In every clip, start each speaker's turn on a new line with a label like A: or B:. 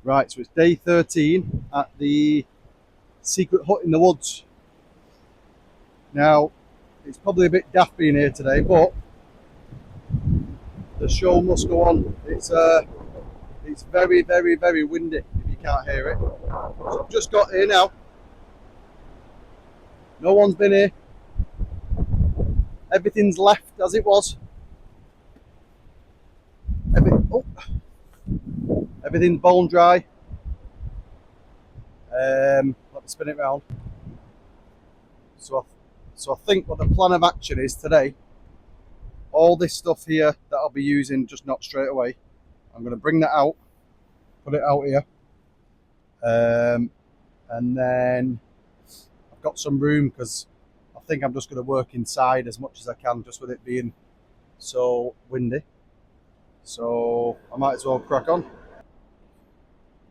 A: Right, so it's day 13 at the secret hut in the woods. Now, it's probably a bit daft being here today, but the show must go on. It's very, very, very windy if you can't hear it. So I've just got here now. No one's been here. Everything's left as it was. Oh, everything's bone dry. Let me spin it round. So I think what the plan of action is today, all this stuff here that I'll be using just not straight away, I'm going to bring that out, put it out here, and then I've got some room because I think I'm just going to work inside as much as I can, just with it being so windy. So I might as well crack on.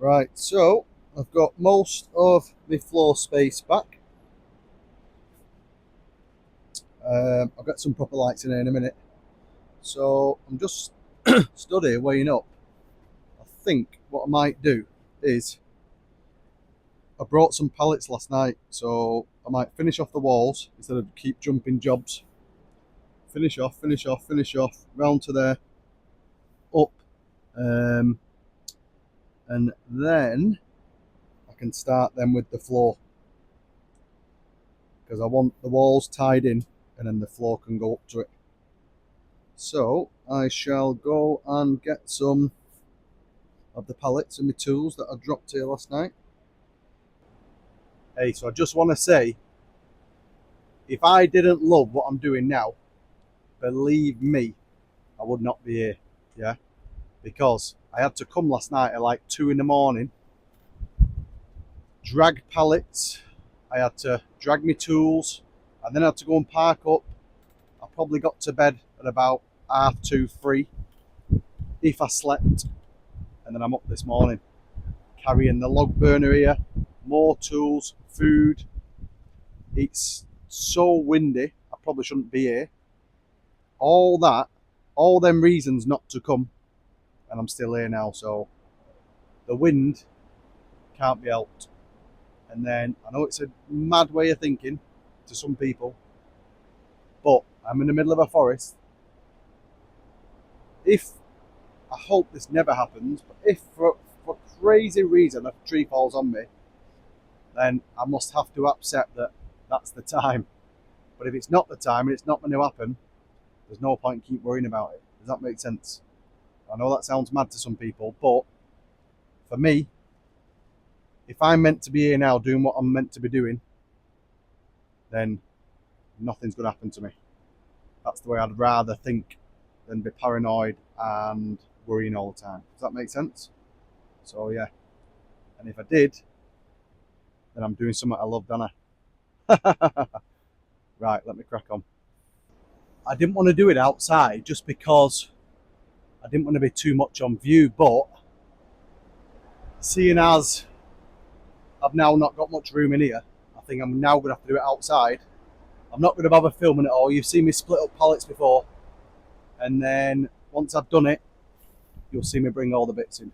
A: Right, so I've got most of the floor space back. I'll get some proper lights in here in a minute. So I'm just stood here weighing up. I think what I might do is I brought some pallets last night, so I might finish off the walls instead of keep jumping jobs. Finish off, round to there, up, and then I can start then with the floor because I want the walls tied in and then the floor can go up to it. So I shall go and get some of the pallets and my tools that I dropped here last night. Hey, so I just want to say, if I didn't love what I'm doing now, believe me, I would not be here. Yeah, because I had to come last night at like 2 in the morning, drag pallets, I had to drag my tools, and then I had to go and park up. I probably got to bed at about 2:30, 3 if I slept, and then I'm up this morning carrying the log burner here, more tools, food. It's so windy, I probably shouldn't be here. All them reasons not to come, and I'm still here now. So the wind can't be helped. And then I know it's a mad way of thinking to some people, but I'm in the middle of a forest. If, I hope this never happens, but if for crazy reason a tree falls on me, then I must have to accept that that's the time. But if it's not the time and it's not going to happen, there's no point in keep worrying about it. Does that make sense? I know that sounds mad to some people, but for me, if I'm meant to be here now doing what I'm meant to be doing, then nothing's going to happen to me. That's the way I'd rather think than be paranoid and worrying all the time. Does that make sense? So yeah. And if I did, then I'm doing something I love, don't I? Right, let me crack on. I didn't want to do it outside just because I didn't want to be too much on view, but seeing as I've now not got much room in here, I think I'm now going to have to do it outside. I'm not going to bother filming it all. You've seen me split up pallets before, and then once I've done it, you'll see me bring all the bits in.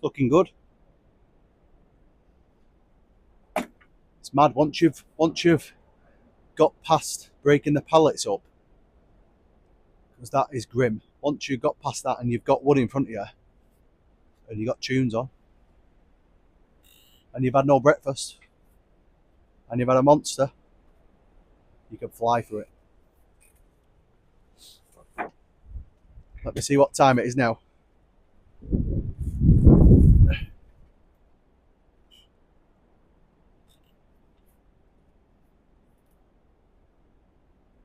A: Looking good. It's mad once you've got past breaking the pallets up, because that is grim. Once you've got past that and you've got wood in front of you and you've got tunes on and you've had no breakfast and you've had a monster, you can fly through it. Let me see what time it is now.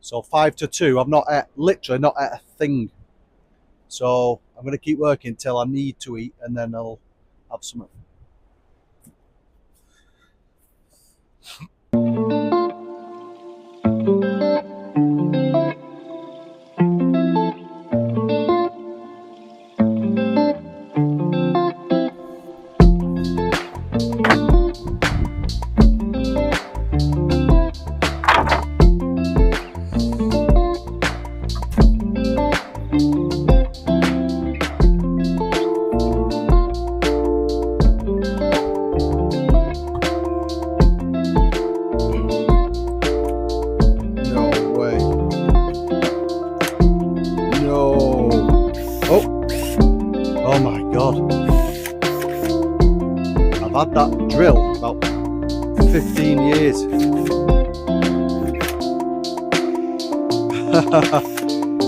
A: So 5 to 2, I've not ate, literally not ate a thing. So I'm going to keep working till I need to eat, and then I'll have something. Oh my god. I've had that drill about 15 years.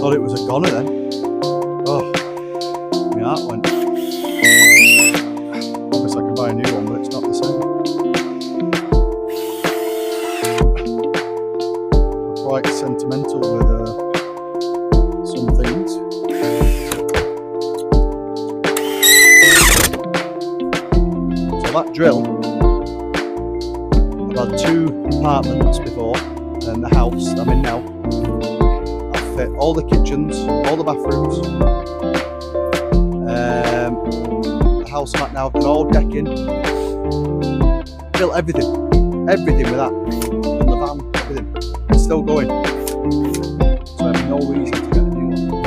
A: Thought it was a goner then. Oh, my heart went. Promise I can buy a new one, but it's not the same. I'm quite sentimental with some things. That drill, I've had 2 apartments before, and the house I'm in now. I've fit all the kitchens, all the bathrooms. The house I'm at now, I've done all decking, built everything with that. Done the van, everything. It's still going. So I have no reason to get a new one.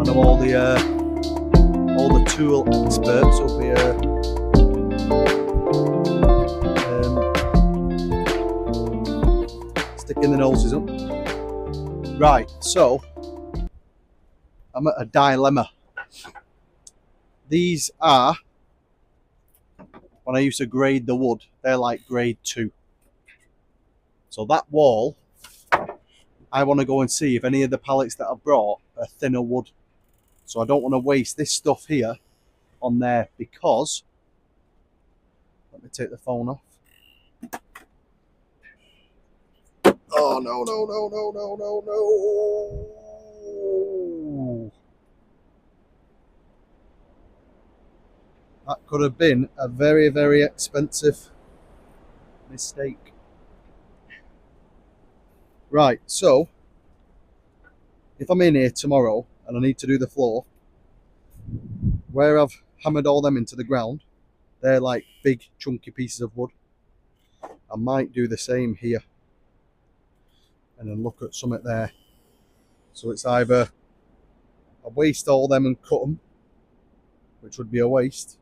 A: I know all the tool experts will be sticking the noses up. Right, so I'm at a dilemma. These are, when I used to grade the wood, they're like grade 2. So that wall, I want to go and see if any of the pallets that I brought are thinner wood. So I don't want to waste this stuff here on there, because, let me take the phone off. Oh no. That could have been a very, very expensive mistake. Right, so if I'm in here tomorrow and I need to do the floor, where I've hammered all them into the ground, they're like big chunky pieces of wood. I might do the same here and then look at something there. So it's either I waste all them and cut them, which would be a waste,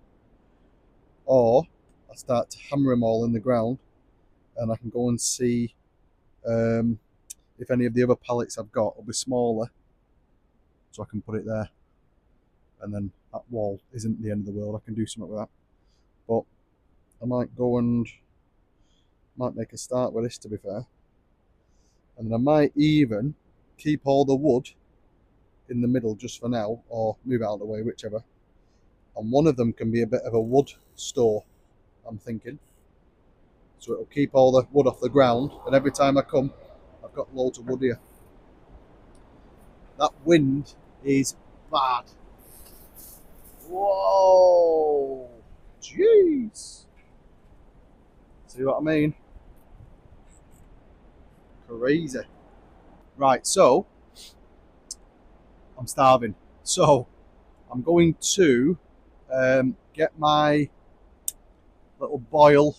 A: or I start to hammer them all in the ground and I can go and see if any of the other pallets I've got will be smaller, so I can put it there, and then that wall isn't the end of the world. I can do something with that. But I might go and might make a start with this, to be fair, and then I might even keep all the wood in the middle just for now, or move it out of the way, whichever, and one of them can be a bit of a wood store, I'm thinking, so it'll keep all the wood off the ground, and every time I come I've got loads of wood here. That wind is bad. Whoa, jeez. See what I mean? Crazy. Right, so I'm starving. So I'm going to get my little boil,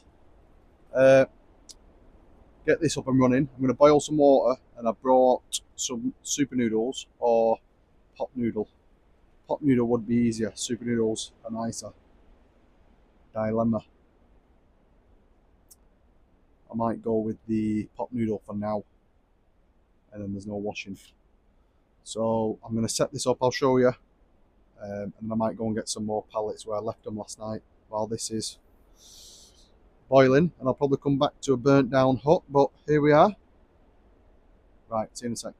A: get this up and running. I'm going to boil some water, and I brought some super noodles or pot noodle. Pot noodle would be easier. Super noodles are nicer. Dilemma. I might go with the pot noodle for now, and then there's no washing. So I'm going to set this up, I'll show you, and then I might go and get some more pallets where I left them last night while this is boiling, and I'll probably come back to a burnt down hut, but here we are. Right, see you in a sec.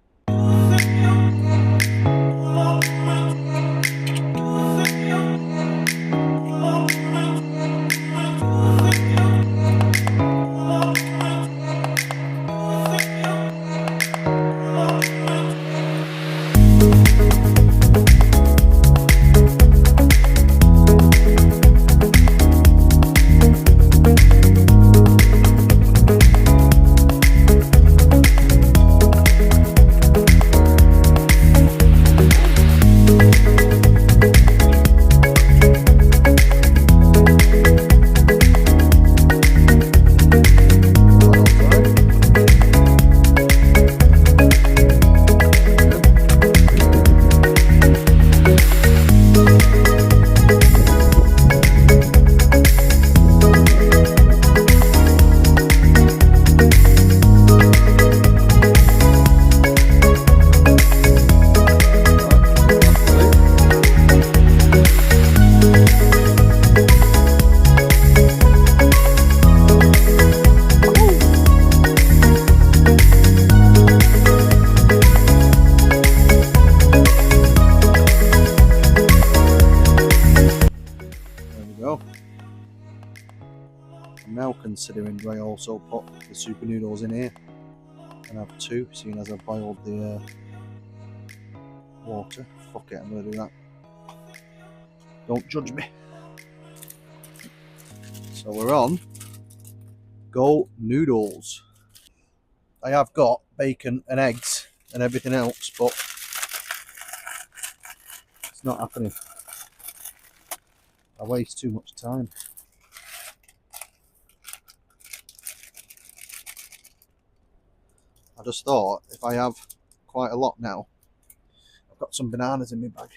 A: go. I'm now considering, do I also put the super noodles in here and have two, seeing as I've boiled the water. Fuck it, I'm going to do that. Don't judge me. So we're on Go Noodles. I have got bacon and eggs and everything else, but it's not happening. I waste too much time. I just thought if I have quite a lot now, I've got some bananas in my bag.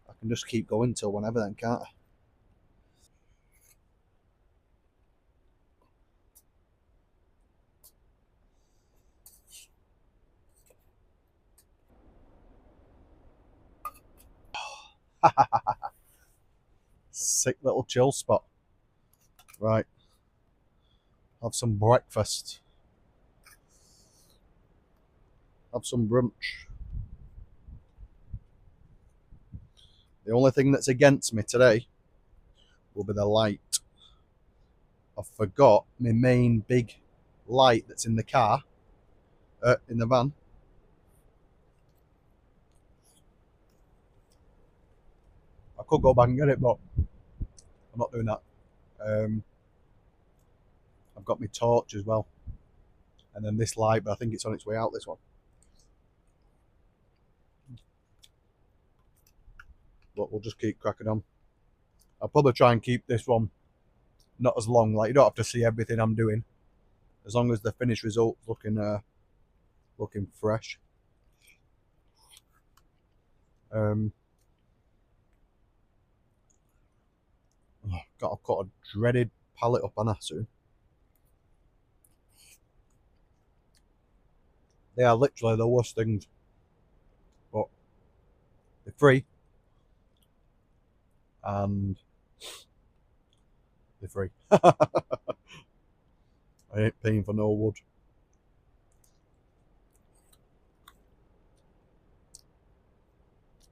A: I can just keep going till whenever then, can't I? Sick little chill spot. Right. Have some breakfast. Have some brunch. The only thing that's against me today will be the light. I forgot my main big light that's in the car, in the van. I could go back and get it, but I'm not doing that. I've got my torch as well. And then this light, but I think it's on its way out, this one. But we'll just keep cracking on. I'll probably try and keep this one not as long. Like, you don't have to see everything I'm doing, as long as the finished result's looking fresh. Got to cut a dreaded pallet up on that soon. They are literally the worst things, but they're free and they're free. I ain't paying for no wood.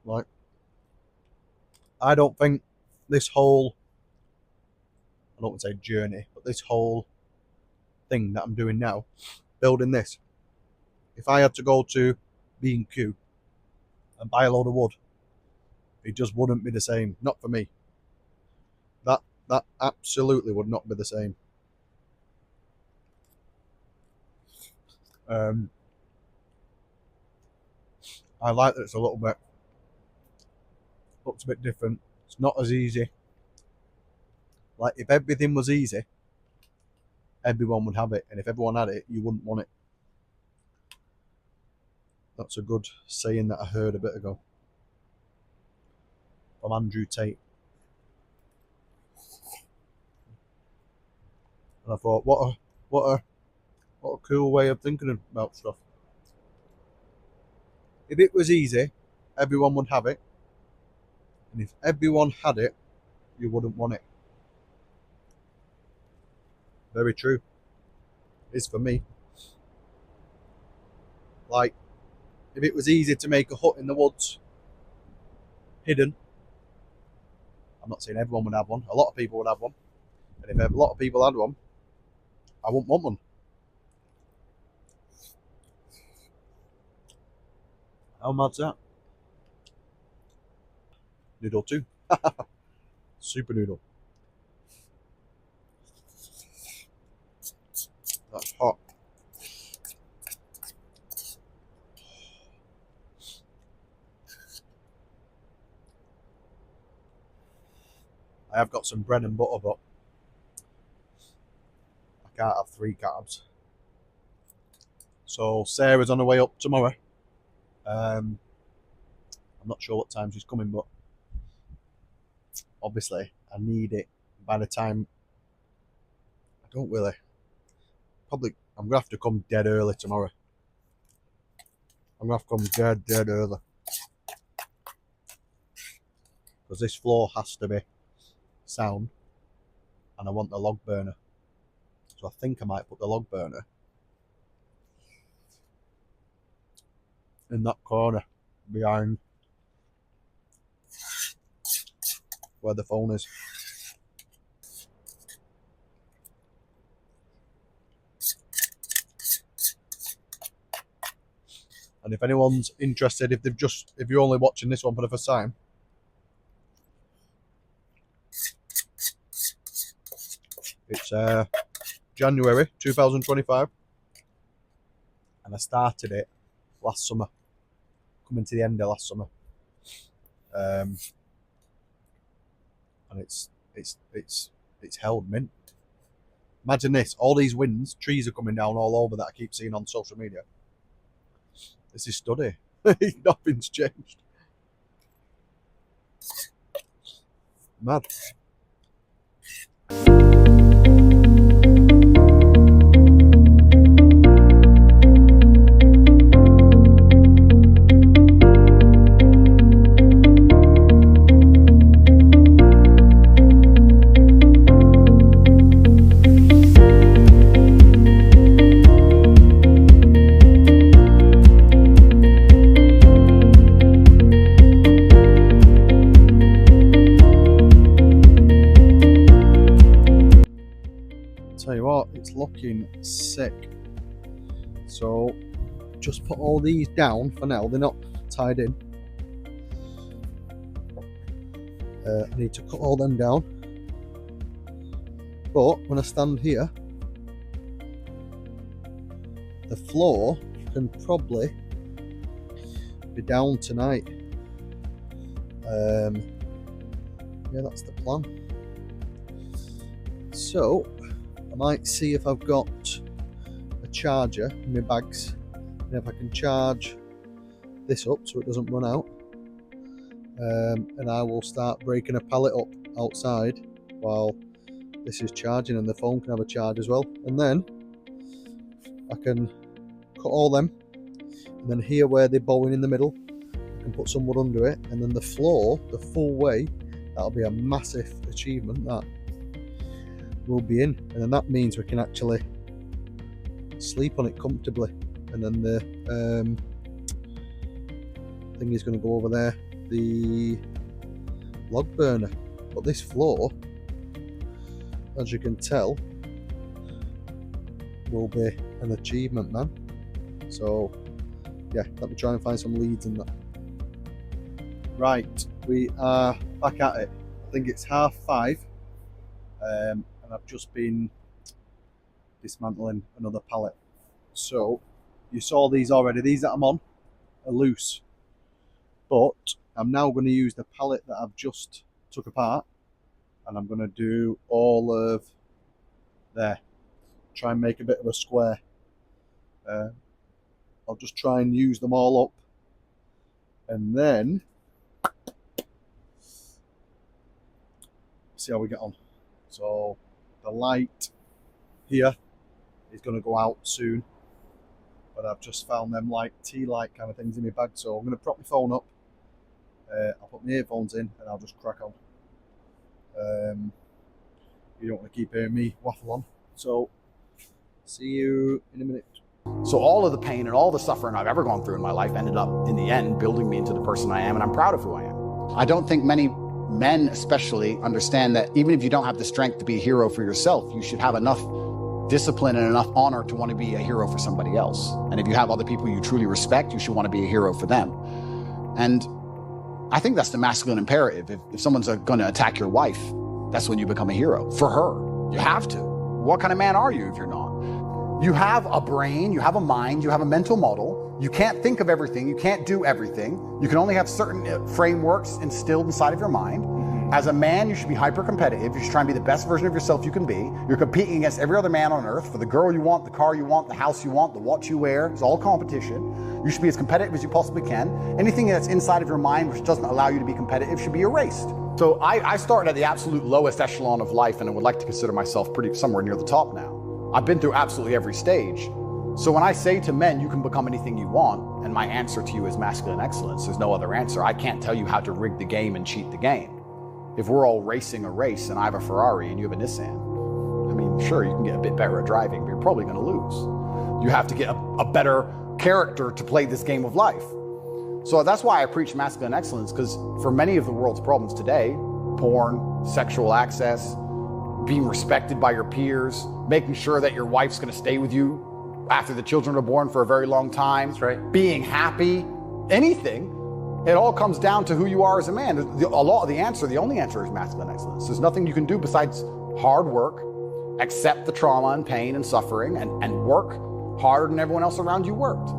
A: Like, I don't think this whole, I don't want to say journey, but this whole thing that I'm doing now, building this, if I had to go to B&Q and buy a load of wood, it just wouldn't be the same. Not for me. That absolutely would not be the same. I like that it's a little bit, looks a bit different. It's not as easy. Like, if everything was easy, everyone would have it, and if everyone had it, you wouldn't want it. That's a good saying that I heard a bit ago from Andrew Tate. And I thought, what a cool way of thinking about stuff. If it was easy, everyone would have it, and if everyone had it, you wouldn't want it. Very true. It's for me. Like, if it was easy to make a hut in the woods, hidden, I'm not saying everyone would have one. A lot of people would have one, and if a lot of people had one, I wouldn't want one. How mad's that? Noodle 2. Super noodle. That's hot. I have got some bread and butter, but I can't have 3 carbs. So Sarah's on her way up tomorrow. I'm not sure what time she's coming, but obviously I need it by the time. I don't really. Probably I'm gonna have to come dead early tomorrow. I'm gonna have to come dead early because this floor has to be sound, and I want the log burner. So I think I might put the log burner in that corner behind where the phone is. And if anyone's interested, if you're only watching this one for the first time, it's January 2025, and I started it last summer, coming to the end of last summer, and it's held mint. Imagine this: all these winds, trees are coming down all over that I keep seeing on social media. This is study. Nothing's changed. Mad. Tell you what, it's looking sick. So just put all these down for now. They're not tied in. I need to cut all them down. But when I stand here, the floor can probably be down tonight. Yeah, that's the plan. So I might see if I've got a charger in my bags, and if I can charge this up so it doesn't run out, and I will start breaking a pallet up outside while this is charging, and the phone can have a charge as well. And then I can cut all them, and then here where they're bowing in the middle, I can put some wood under it, and then the floor, the full way, that'll be a massive achievement. That will be in, and then that means we can actually sleep on it comfortably. And then the thing is going to go over there, the log burner. But this floor, as you can tell, will be an achievement, man. So yeah, let me try and find some leads in that. Right, we are back at it. I think it's 5:30, and I've just been dismantling another pallet. So you saw these already. These that I'm on are loose, but I'm now going to use the pallet that I've just took apart, and I'm going to do all of there. Try and make a bit of a square. I'll just try and use them all up, and then see how we get on. So the light here is going to go out soon, but I've just found them like tea light kind of things in my bag, so I'm going to prop my phone up, I'll put my earphones in, and I'll just crack on. You don't want to keep hearing me waffle on, so see you in a minute.
B: So all of the pain and all the suffering I've ever gone through in my life ended up, in the end, building me into the person I am, and I'm proud of who I am.
C: I don't think many men especially understand that even if you don't have the strength to be a hero for yourself, you should have enough discipline and enough honor to want to be a hero for somebody else. And if you have other people you truly respect, you should want to be a hero for them. And I think that's the masculine imperative. If someone's going to attack your wife, that's when you become a hero for her. You have to. What kind of man are you if you're not? You have a brain, you have a mind, you have a mental model. You can't think of everything, you can't do everything. You can only have certain frameworks instilled inside of your mind. As a man, you should be hyper-competitive. You should try and be the best version of yourself you can be. You're competing against every other man on earth for the girl you want, the car you want, the house you want, the watch you wear. It's all competition. You should be as competitive as you possibly can. Anything that's inside of your mind which doesn't allow you to be competitive should be erased. So I started at the absolute lowest echelon of life, and I would like to consider myself somewhere near the top now. I've been through absolutely every stage. So when I say to men, you can become anything you want, and my answer to you is masculine excellence, there's no other answer. I can't tell you how to rig the game and cheat the game. If we're all racing a race and I have a Ferrari and you have a Nissan, I mean, sure, you can get a bit better at driving, but you're probably going to lose. You have to get a better character to play this game of life. So that's why I preach masculine excellence, because for many of the world's problems today,
B: porn, sexual access, being respected by your peers, making sure that your wife's going to stay with you after the children are born for a very long time.
D: That's right.
B: Being happy, anything. It all comes down to who you are as a man. The only answer is masculine excellence. There's nothing you can do besides hard work, accept the trauma and pain and suffering, and work harder than everyone else around you worked.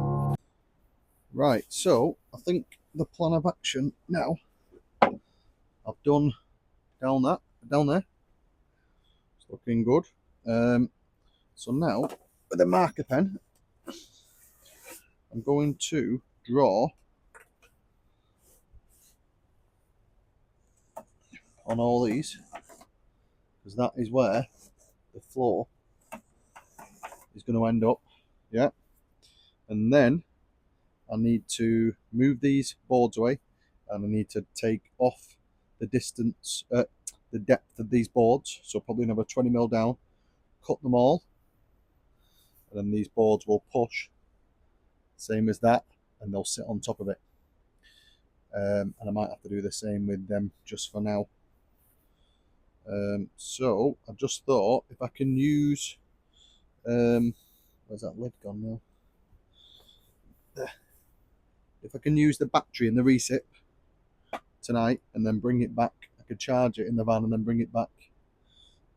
A: Right, so I think the plan of action now, I've done down there. It's looking good. So now, with a marker pen, I'm going to draw on all these, because that is where the floor is going to end up. Yeah, and then I need to move these boards away, and I need to take off the distance, the depth of these boards, so probably another 20mm down, cut them all, and then these boards will push same as that, and they'll sit on top of it. And I might have to do the same with them just for now. So I just thought if I can use, where's that lid gone now? There. If I can use the battery in the recip tonight and then bring it back, I could charge it in the van and then bring it back.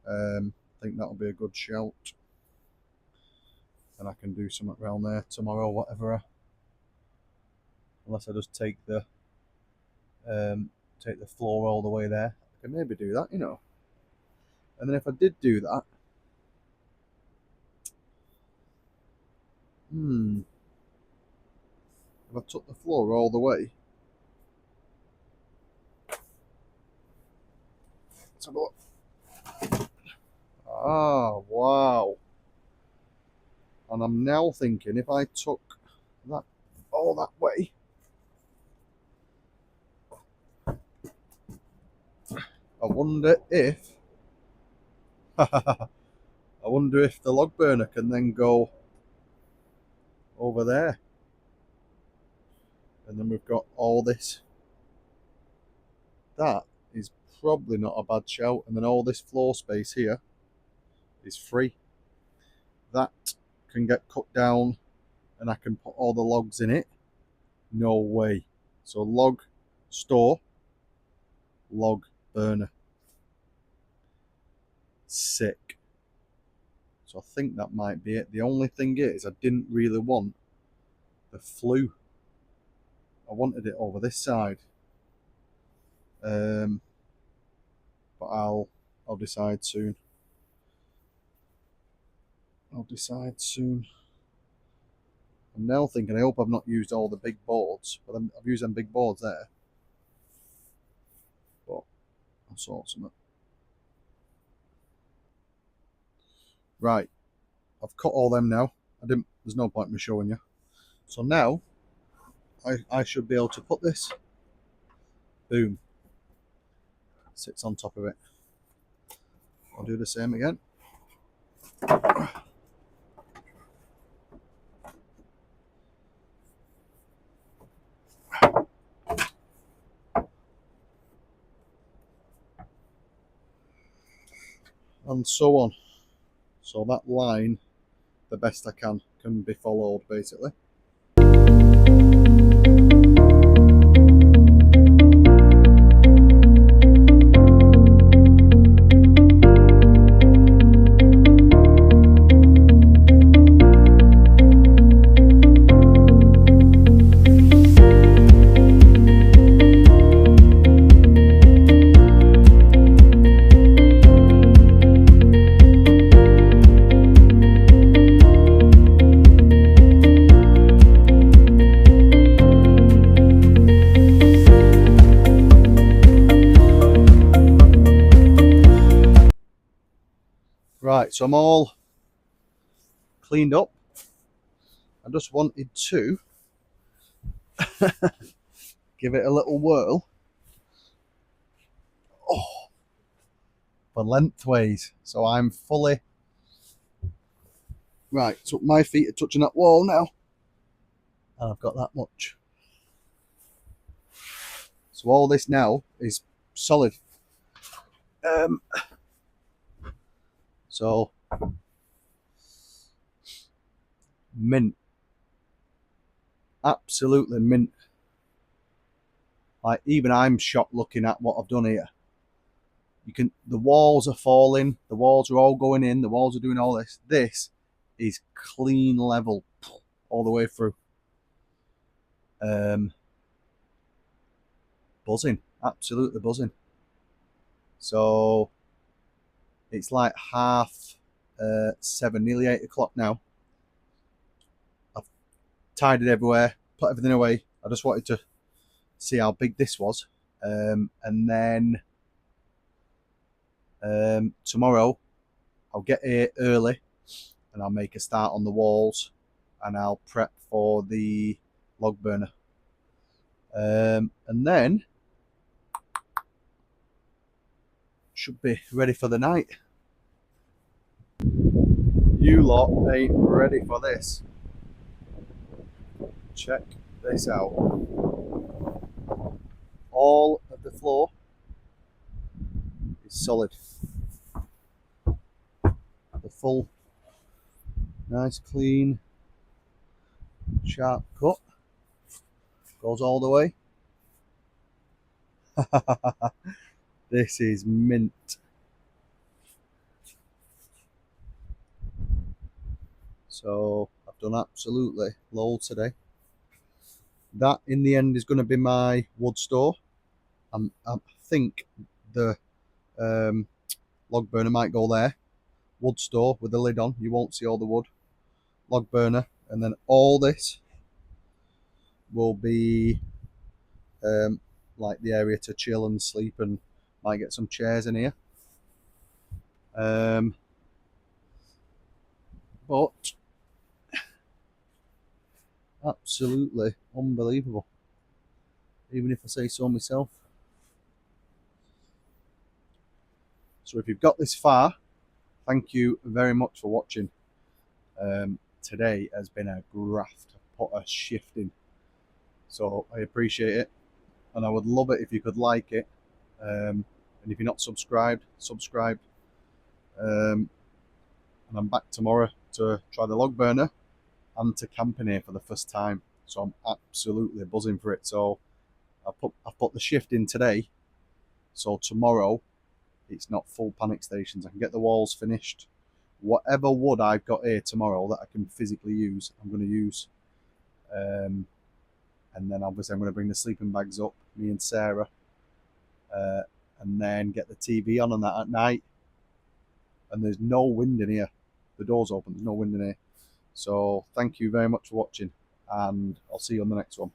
A: I think that'll be a good shout. And I can do something around there tomorrow, whatever. Unless I just take the floor all the way there. I can maybe do that, you know. And then if I did do that, if I took the floor all the way, let's have a look. Ah, wow. And I'm now thinking if I took that all that way, I wonder if the log burner can then go over there. And then we've got all this. That is probably not a bad shout. And then all this floor space here is free. That can get cut down and I can put all the logs in it. No way. So log store, log burner. Sick. So I think that might be it. The only thing is I didn't really want the flue. I wanted it over this side. But I'll decide soon. I'm now thinking, I hope I've not used all the big boards, but I've used them big boards there. But I'll sort something. Right, I've cut all them now. There's no point in me showing you. So now, I should be able to put this, boom, sits on top of it. I'll do the same again. And so on. So that line, the best I can be followed basically. Right, so I'm all cleaned up. I just wanted to give it a little whirl. Oh, for lengthways. So I'm fully right. So my feet are touching that wall now, and I've got that much. So all this now is solid. So mint, absolutely mint. Like, even I'm shocked looking at what I've done here. The walls are falling, the walls are all going in, the walls are doing all this. This is clean level all the way through. Buzzing, absolutely buzzing. So it's like 7:30, nearly 8 o'clock now. I've tidied everywhere, put everything away. I just wanted to see how big this was. And then tomorrow I'll get here early and I'll make a start on the walls and I'll prep for the log burner. And then should be ready for the night. You lot ain't ready for this. Check this out. All of the floor is solid. The full, nice, clean, sharp cut goes all the way. This is mint. So I've done absolutely loads today. That in the end is going to be my wood store. I think the log burner might go there. Wood store with the lid on. You won't see all the wood. Log burner, and then all this will be like the area to chill and sleep, and might get some chairs in here. But absolutely unbelievable, even if I say so myself. So if you've got this far, thank you very much for watching. Today has been a graft. I've put a shift in, so I appreciate it, and I would love it if you could like it, and if you're not subscribed, subscribe. And I'm back tomorrow to try the log burner and to camp in here for the first time, so I'm absolutely buzzing for it. So I've put the shift in today, so tomorrow it's not full panic stations. I can get the walls finished. Whatever wood I've got here tomorrow that I can physically use, I'm going to use. And then obviously I'm going to bring the sleeping bags up, me and Sarah, and then get the TV on that at night. And there's no wind in here. The door's open, there's no wind in here. So thank you very much for watching, and I'll see you on the next one.